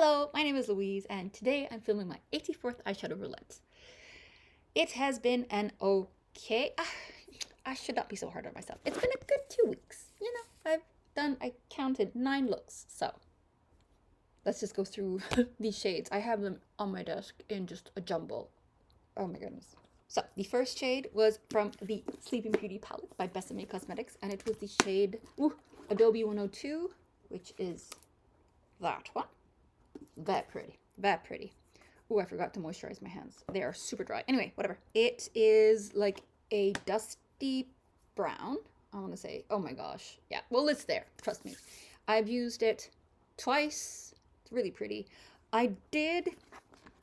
Hello, my name is Louise, and today I'm filming my 84th eyeshadow roulette. It has been an okay... I should not be so hard on myself. It's been a good 2 weeks. You know, I counted 9 looks, so let's just go through these shades. I have them on my desk in just a jumble. Oh my goodness. So, the first shade was from the Sleeping Beauty palette by Besame Cosmetics, and it was the shade Adobe 102, which is that one. That pretty. Oh, I forgot to moisturize my hands. They are super dry. Anyway, whatever. It is like a dusty brown. I want to say, oh my gosh. Yeah, well, it's there. Trust me. I've used it twice. It's really pretty. I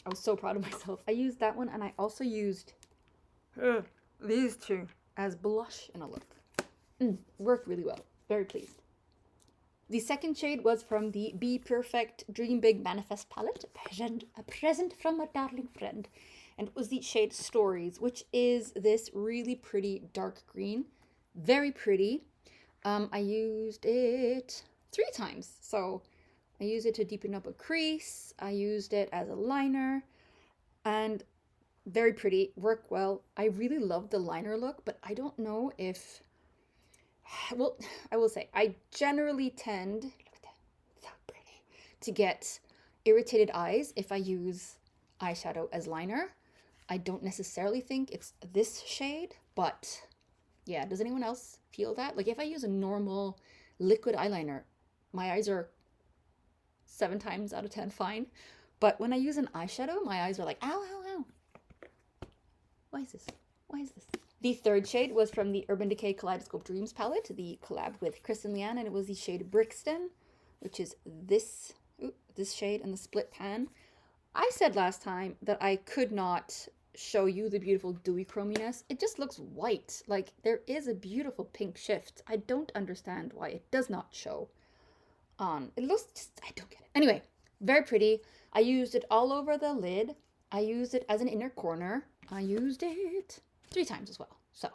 was so proud of myself. I used that one, and I also used these two as blush in a look. Worked really well. Very pleased. The second shade was from the bPerfect Dream Big Manifest palette, a present from a darling friend. And it was the shade Stories, which is this really pretty dark green. Very pretty. I used it 3 times. So I used it to deepen up a crease. I used it as a liner. And very pretty. Worked well. I really love the liner look, but I don't know if... Well, I will say, I generally tend, look at that, so pretty, to get irritated eyes if I use eyeshadow as liner. I don't necessarily think it's this shade, but yeah, does anyone else feel that? Like if I use a normal liquid eyeliner, my eyes are 7 times out of 10 fine. But when I use an eyeshadow, my eyes are like, ow, ow, ow. Why is this? The third shade was from the Urban Decay Kaleidoscope Dreams palette, the collab with Chris and Leanne, and it was the shade Brixton, which is this shade in the split pan. I said last time that I could not show you the beautiful dewy chrominess. It just looks white. Like there is a beautiful pink shift. I don't understand why it does not show on. It looks just, I don't get it. Anyway, very pretty. I used it all over the lid. I used it as an inner corner. I used it 3 times as well. So,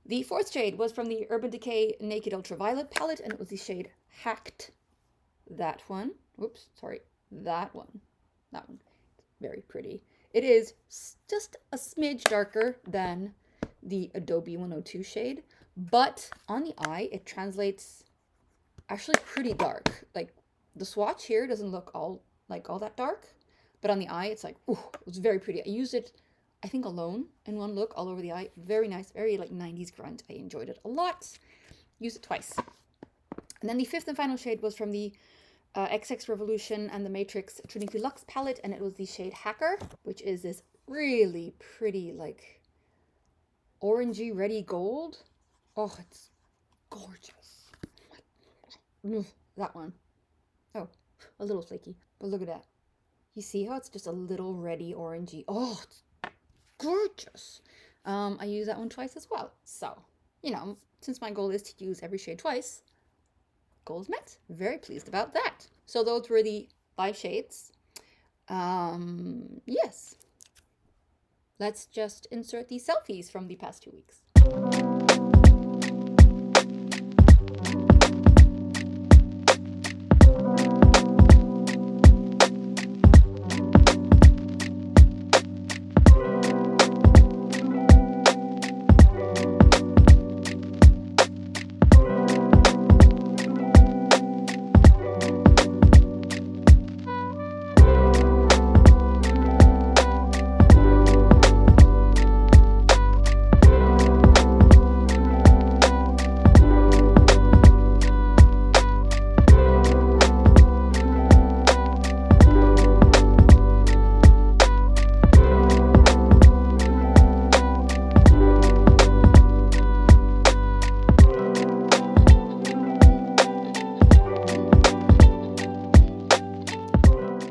The fourth shade was from the Urban Decay Naked Ultraviolet palette, and it was the shade Hacked. That one. That one. Very pretty. It is just a smidge darker than the Adobe 102 shade, but on the eye, it translates actually pretty dark. Like, the swatch here doesn't look all that dark, but on the eye, it's like, ooh, it's very pretty. I used it, I think, alone in one look all over the eye. Very nice, very like 90s grunt. I enjoyed it a lot. Used it twice. And then the fifth and final shade was from the XX Revolution and the Matrix Trinity Luxe palette, and it was the shade Hacker, which is this really pretty, like, orangey reddy gold. Oh, it's gorgeous. That one. Oh, a little flaky, but look at that. You see how it's just a little reddy orangey? Oh, it's gorgeous. I use that one twice as well. So, you know, since my goal is to use every shade twice, goal is met. Very pleased about that. So those were the 5 shades. Yes. Let's just insert these selfies from the past 2 weeks.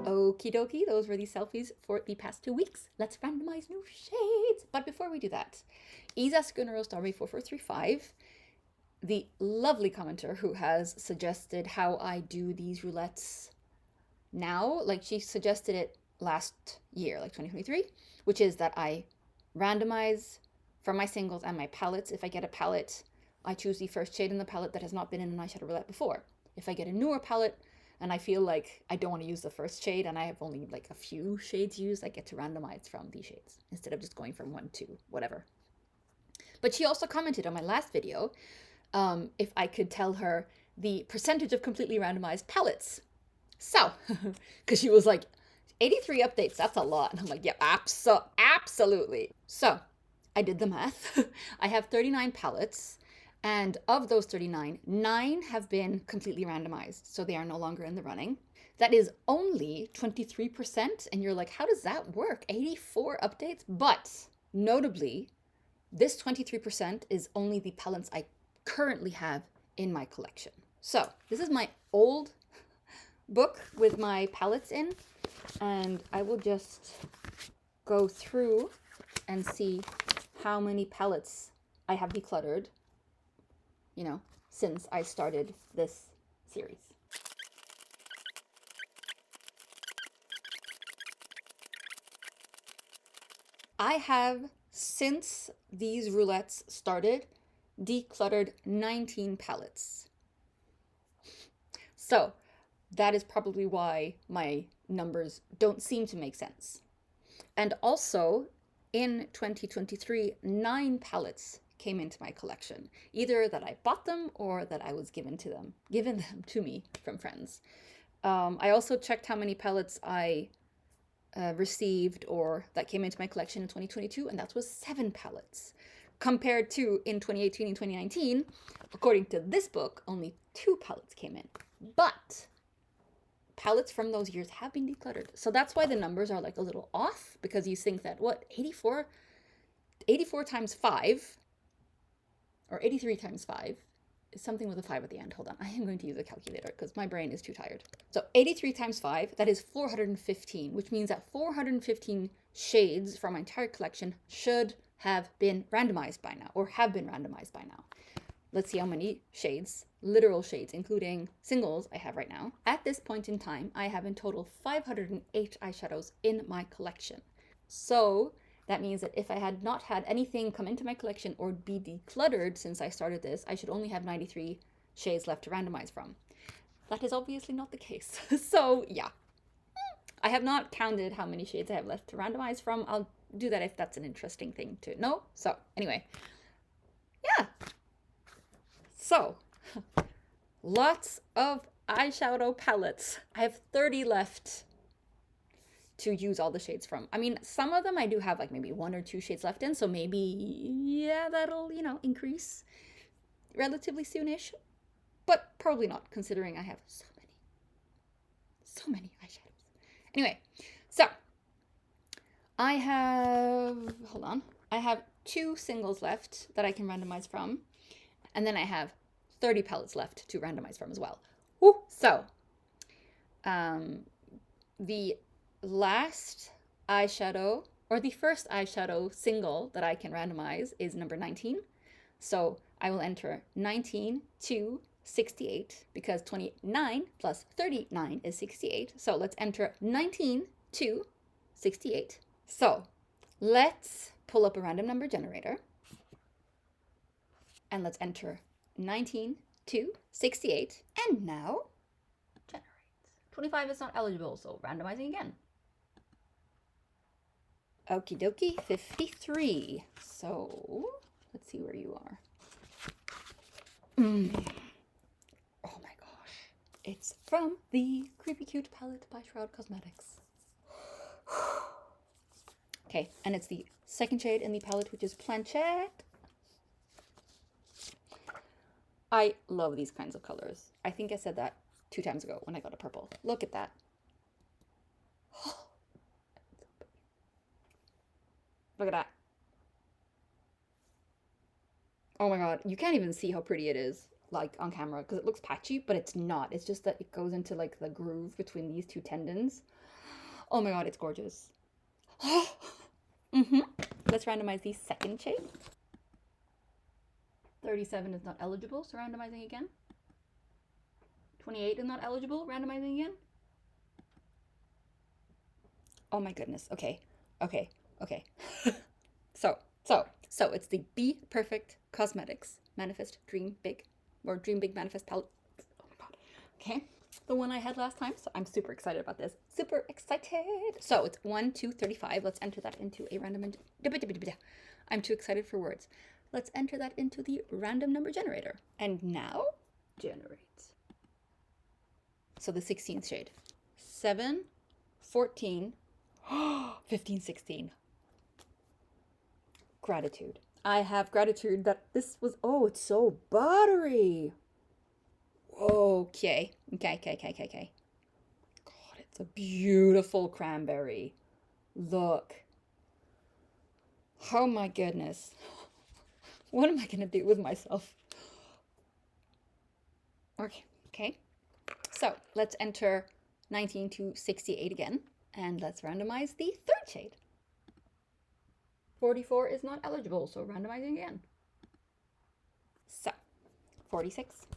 Okie dokie, those were the selfies for the past 2 weeks. Let's randomize new shades. But before we do that, Isa Skunnerostormy4435, the lovely commenter who has suggested how I do these roulettes now, like she suggested it last year, like 2023, which is that I randomize for my singles and my palettes. If I get a palette, I choose the first shade in the palette that has not been in an eyeshadow roulette before. If I get a newer palette, and I feel like I don't want to use the first shade and I have only like a few shades used, I get to randomize from these shades instead of just going from 1 to whatever. But she also commented on my last video if I could tell her the percentage of completely randomized palettes. So, because she was like, 83 updates, that's a lot. And I'm like, yeah, absolutely. So I did the math. I have 39 palettes. And of those 39, 9 have been completely randomized. So they are no longer in the running. That is only 23%. And you're like, how does that work? 84 updates? But notably, this 23% is only the palettes I currently have in my collection. So this is my old book with my palettes in, and I will just go through and see how many palettes I have decluttered, you know, since I started this series. I have, since these roulettes started, decluttered 19 palettes. So that is probably why my numbers don't seem to make sense. And also, in 2023, 9 palettes came into my collection, either that I bought them or that I was given them to me from friends. I also checked how many palettes I received or that came into my collection in 2022, and that was 7 palettes. Compared to in 2018 and 2019, according to this book, only 2 palettes came in. But palettes from those years have been decluttered. So that's why the numbers are like a little off, because you think that, what, 84 times 5, or 83 times 5, is something with a 5 at the end. Hold on, I am going to use a calculator because my brain is too tired. So 83 times 5, that is 415, which means that 415 shades from my entire collection should have been randomized by now, or have been randomized by now. Let's see how many shades, literal shades, including singles, I have right now. At this point in time, I have in total 508 eyeshadows in my collection. So that means that if I had not had anything come into my collection or be decluttered since I started this, I should only have 93 shades left to randomize from. That is obviously not the case. So yeah, I have not counted how many shades I have left to randomize from. I'll do that if that's an interesting thing to know. So anyway, yeah. So lots of eyeshadow palettes. I have 30 left to use all the shades from. I mean, some of them I do have like maybe 1 or 2 shades left in, so maybe, yeah, that'll, you know, increase relatively soonish, but probably not, considering I have so many eyeshadows. Anyway, so I have, hold on, I have 2 singles left that I can randomize from, and then I have 30 palettes left to randomize from as well. Woo! So, the last eyeshadow, or the first eyeshadow single that I can randomize is number 19. So I will enter 19 to 68, because 29 plus 39 is 68. So let's enter 19 to 68. So let's pull up a random number generator, and let's enter 19 to 68, and now generate. 25 is not eligible, so randomizing again. Okie dokie, 53. So let's see where you are. Oh my gosh. It's from the Creepy Cute palette by Shroud Cosmetics. Okay, and it's the second shade in the palette, which is Planchette. I love these kinds of colors. I think I said that 2 times ago when I got a purple. Look at that. Look at that. Oh my god, you can't even see how pretty it is, like, on camera, because it looks patchy, but it's not. It's just that it goes into, like, the groove between these 2 tendons. Oh my god, it's gorgeous. Let's randomize the second shade. 37 is not eligible, so randomizing again. 28 is not eligible, randomizing again. Oh my goodness, okay. So it's the bPerfect Cosmetics Manifest Dream Big, or Dream Big Manifest palette. Oh my god. Okay, the one I had last time. So I'm super excited about this. Super excited. So it's 1, 2, 35. Let's enter that into a random. I'm too excited for words. Let's enter that into the random number generator. And now, generate. So the 16th shade. 7, 14, 15, 16. Gratitude. I have gratitude that this was, oh, it's so buttery. Okay. Okay. God, it's a beautiful cranberry. Look. Oh my goodness. What am I going to do with myself? Okay. So let's enter 19 to 68 again. And let's randomize the third shade. 44 is not eligible, so randomizing again. So, 46.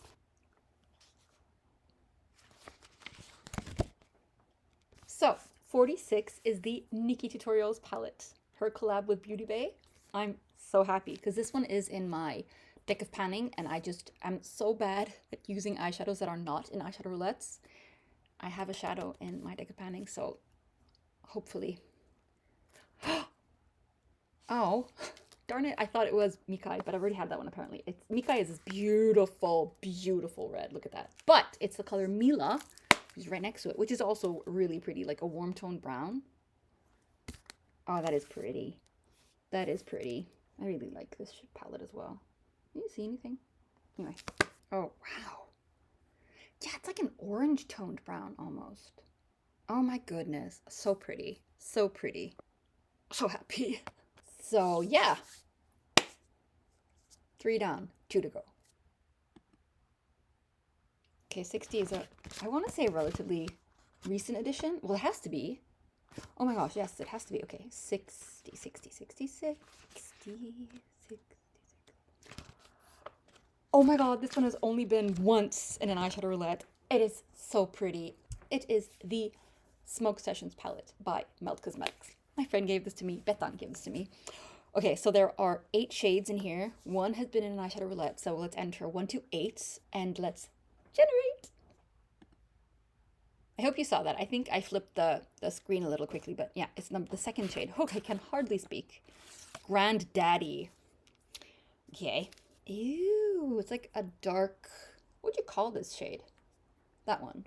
So, 46 is the Nikkie Tutorials palette. Her collab with Beauty Bay. I'm so happy because this one is in my deck of panning, and I'm so bad at using eyeshadows that are not in eyeshadow roulettes. I have a shadow in my deck of panning, so hopefully. Oh, darn it. I thought it was Mikai, but I already had that one apparently. Mikai is this beautiful, beautiful red. Look at that. But it's the color Mila, which is right next to it, which is also really pretty, like a warm toned brown. Oh, that is pretty. That is pretty. I really like this palette as well. Can you see anything? Anyway. Oh, wow. Yeah, it's like an orange toned brown almost. Oh my goodness. So pretty. So pretty. So happy. So yeah, 3 down, 2 to go. Okay, 60 is I want to say a relatively recent addition. Well, it has to be. Oh my gosh, yes, it has to be. Okay, 60. Oh my god, this one has only been once in an eyeshadow roulette. It is so pretty. It is the Smoke Sessions palette by Melt Cosmetics. My friend gave this to me. Betan gave this to me. Okay, so there are 8 shades in here. One has been in an eyeshadow roulette, so let's enter 1 to 8 and let's generate. I hope you saw that. I think I flipped the screen a little quickly, but yeah, it's the second shade. Okay, I can hardly speak. Granddaddy. Okay. Ew, it's like a dark, what would you call this shade? That one.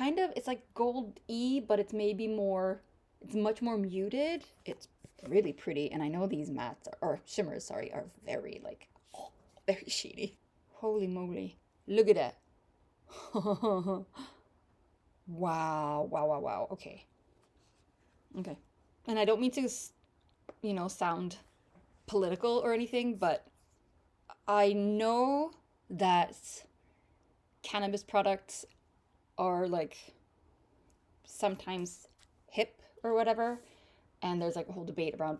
It's like gold-y, but it's maybe more, it's much more muted. It's really pretty, and I know these mattes, or shimmers, sorry, are very, like, very shady. Holy moly. Look at that. Wow. Okay. And I don't mean to, sound political or anything, but I know that cannabis products are like sometimes hip or whatever, and there's like a whole debate around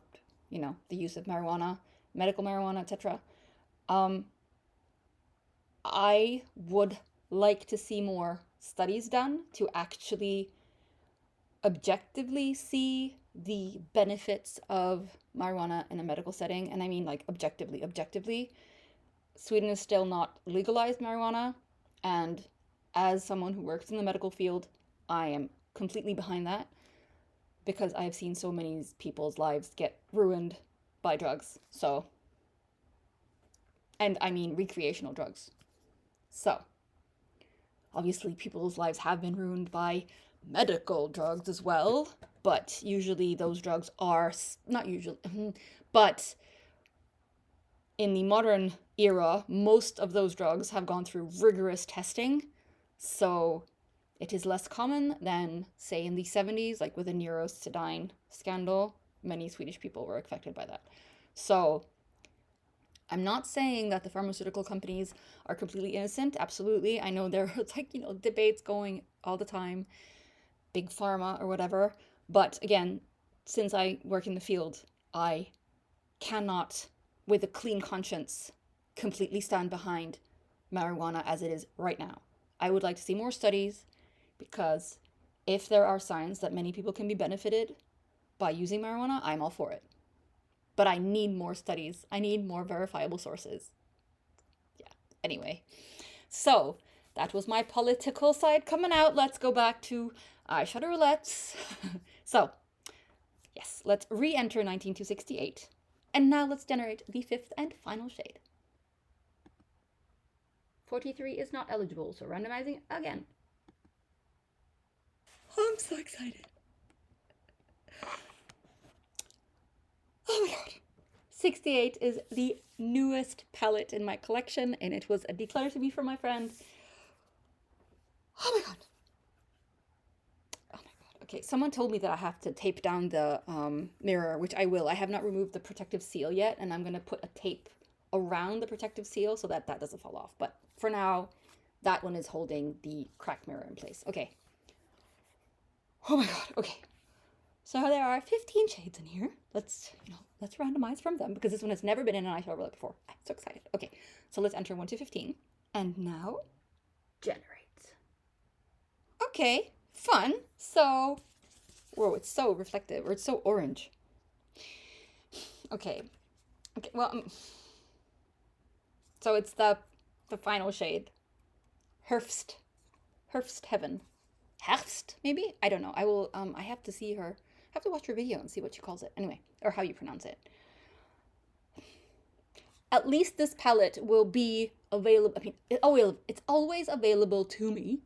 the use of marijuana, medical marijuana, etc. I would like to see more studies done to actually objectively see the benefits of marijuana in a medical setting, and I mean like objectively. Sweden is still not legalized marijuana, and as someone who works in the medical field, I am completely behind that because I have seen so many people's lives get ruined by drugs. So, and I mean recreational drugs. So, obviously people's lives have been ruined by medical drugs as well, but usually those drugs are, not usually, but in the modern era, most of those drugs have gone through rigorous testing. So it is less common than, say, in the 70s, like with the Neurosedyn scandal. Many Swedish people were affected by that. So I'm not saying that the pharmaceutical companies are completely innocent. Absolutely. I know there are debates going all the time, big pharma or whatever. But again, since I work in the field, I cannot, with a clean conscience, completely stand behind marijuana as it is right now. I would like to see more studies, because if there are signs that many people can be benefited by using marijuana, I'm all for it. But I need more studies. I need more verifiable sources. Yeah, anyway. So that was my political side coming out. Let's go back to eyeshadow roulettes. So yes, let's re-enter 19268. And now let's generate the fifth and final shade. 43 is not eligible, so randomizing again. I'm so excited. Oh my god. 68 is the newest palette in my collection, and it was a declare to me from my friend. Oh my god. Oh my god. Okay, someone told me that I have to tape down the mirror, which I will. I have not removed the protective seal yet, and I'm going to put a tape around the protective seal so that that doesn't fall off. But for now, that one is holding the cracked mirror in place. Okay. Oh my god. Okay. So there are 15 shades in here. Let's randomize from them because this one has never been in an eyeshadow roulette before. I'm so excited. Okay, so let's enter 1 to 15. And now, generate. Okay, fun. So, whoa, it's so reflective, or it's so orange. Okay, well, so it's the final shade. Herfst Heaven. Herfst, maybe? I don't know. I will, I have to see her. I have to watch her video and see what she calls it. Anyway, or how you pronounce it. At least this palette will be available. I mean, it's always available to me.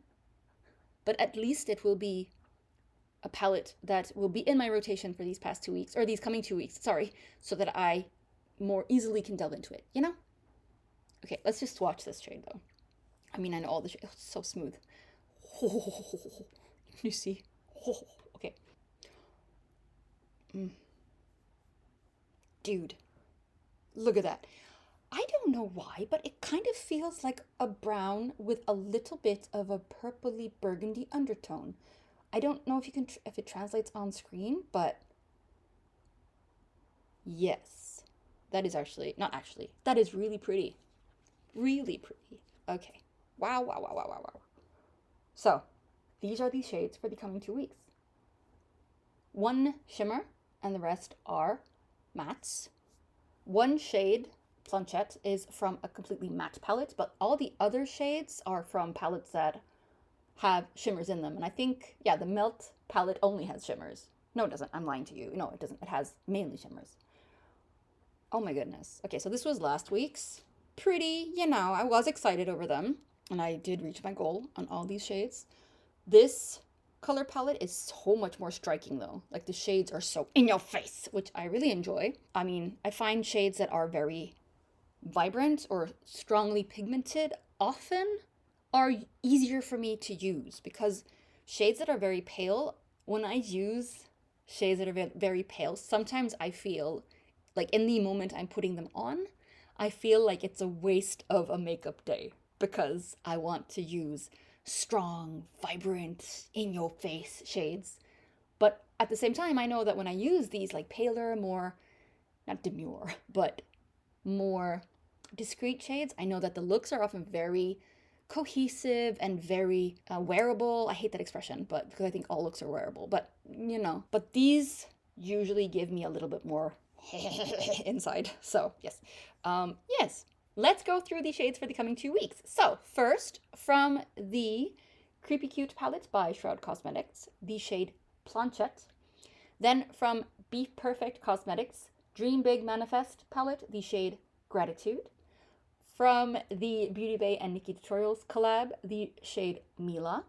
But at least it will be a palette that will be in my rotation for these past 2 weeks. Or these coming 2 weeks, sorry. So that I more easily can delve into it, you know? Okay, let's just swatch this shade, though. I mean, I know all the shades. Oh, it's so smooth. Oh, you see? Oh, okay. Dude, look at that. I don't know why, but it kind of feels like a brown with a little bit of a purpley burgundy undertone. I don't know if you can if it translates on screen, but yes, that is actually not actually. That is really pretty, really pretty. Okay, wow, wow, wow, wow, wow, wow. So these are these shades for the coming 2 weeks. One shimmer, and the rest are mattes. One shade, Planchette, is from a completely matte palette, but all the other shades are from palettes that have shimmers in them. And I think, yeah, the Melt palette only has shimmers. No, it doesn't. I'm lying to you. No, it doesn't. It has mainly shimmers. Oh my goodness. Okay, so this was last week's. Pretty, you know, I was excited over them. And I did reach my goal on all these shades. This color palette is so much more striking though. Like the shades are so in your face, which I really enjoy. I mean, I find shades that are very vibrant or strongly pigmented often are easier for me to use because shades that are very pale, when I use shades that are very pale, sometimes I feel like in the moment I'm putting them on, I feel like it's a waste of a makeup day because I want to use strong, vibrant, in-your-face shades. But at the same time, I know that when I use these like paler, more, not demure, but more discreet shades, I know that the looks are often very cohesive and very wearable. I hate that expression, but because I think all looks are wearable. But, you know, but these usually give me a little bit more inside. So, yes. Yes. Let's go through the shades for the coming 2 weeks. So, first, from the Creepy Cute palette by Shroud Cosmetics, the shade Planchette. Then from bPerfect Cosmetics, Dream Big Manifest palette, the shade Gratitude. From the Beauty Bay and Nikkie Tutorials collab, the shade Mila.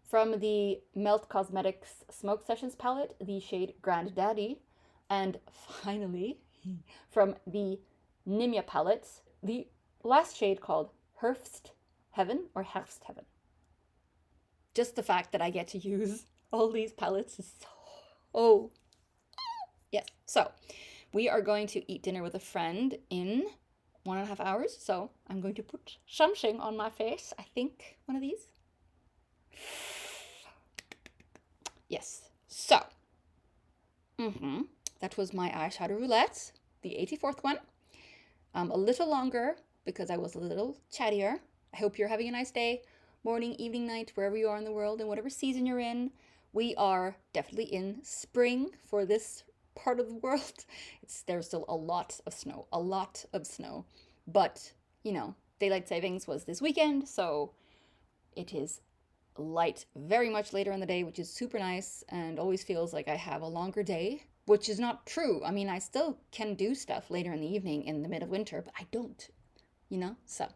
From the Melt Cosmetics Smoke Sessions palette, the shade Granddaddy. And finally, from the Nimya palette, the last shade called Herfst Heaven or Herfst Heaven. Just the fact that I get to use all these palettes is so... Oh. Yes. So, we are going to eat dinner with a friend in 1.5 hours. So, I'm going to put something on my face. I think one of these. Yes. So, that was my eyeshadow roulette, the 84th one. A little longer because I was a little chattier. I hope you're having a nice day, morning, evening, night, wherever you are in the world and whatever season you're in. We are definitely in spring for this part of the world. There's still a lot of snow, but you know, daylight savings was this weekend, so it is light very much later in the day, which is super nice and always feels like I have a longer day, which is not true. I mean, I still can do stuff later in the evening in the mid of winter, but I don't, So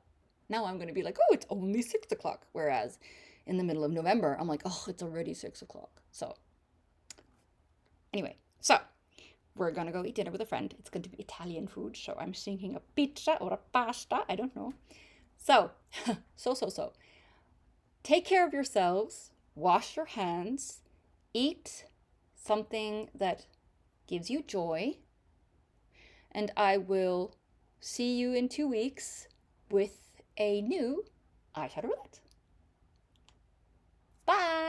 now I'm going to be like, oh, it's only 6 o'clock. Whereas in the middle of November, I'm like, oh, it's already 6 o'clock. So anyway, so we're going to go eat dinner with a friend. It's going to be Italian food, so I'm thinking a pizza or a pasta. I don't know. So, so. Take care of yourselves, wash your hands, eat something that gives you joy, and I will see you in 2 weeks with a new eyeshadow roulette. Bye!